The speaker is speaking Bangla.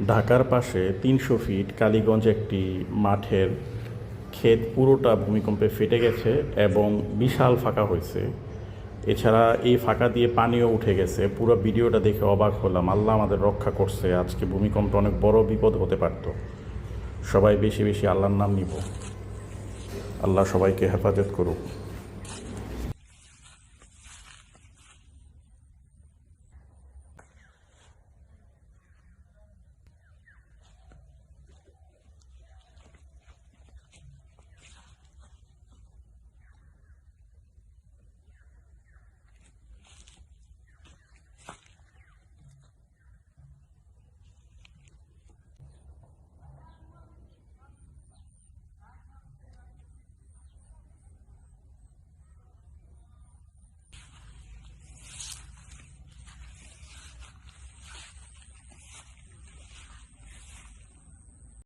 ঢাকার পাশে ৩০০ ফিট কালীগঞ্জ একটি মাঠের ক্ষেত পুরোটা ভূমিকম্পে ফেটে গেছে এবং বিশাল ফাঁকা হয়েছে। এছাড়া এই ফাঁকা দিয়ে পানিও উঠে গেছে। পুরো ভিডিওটা দেখে অবাক হলাম, আল্লাহ আমাদের রক্ষা করছে। আজকে ভূমিকম্পে অনেক বড় বিপদ হতে পারত। সবাই বেশি বেশি আল্লাহর নাম নিব। আল্লাহ সবাইকে হেফাজত করুক।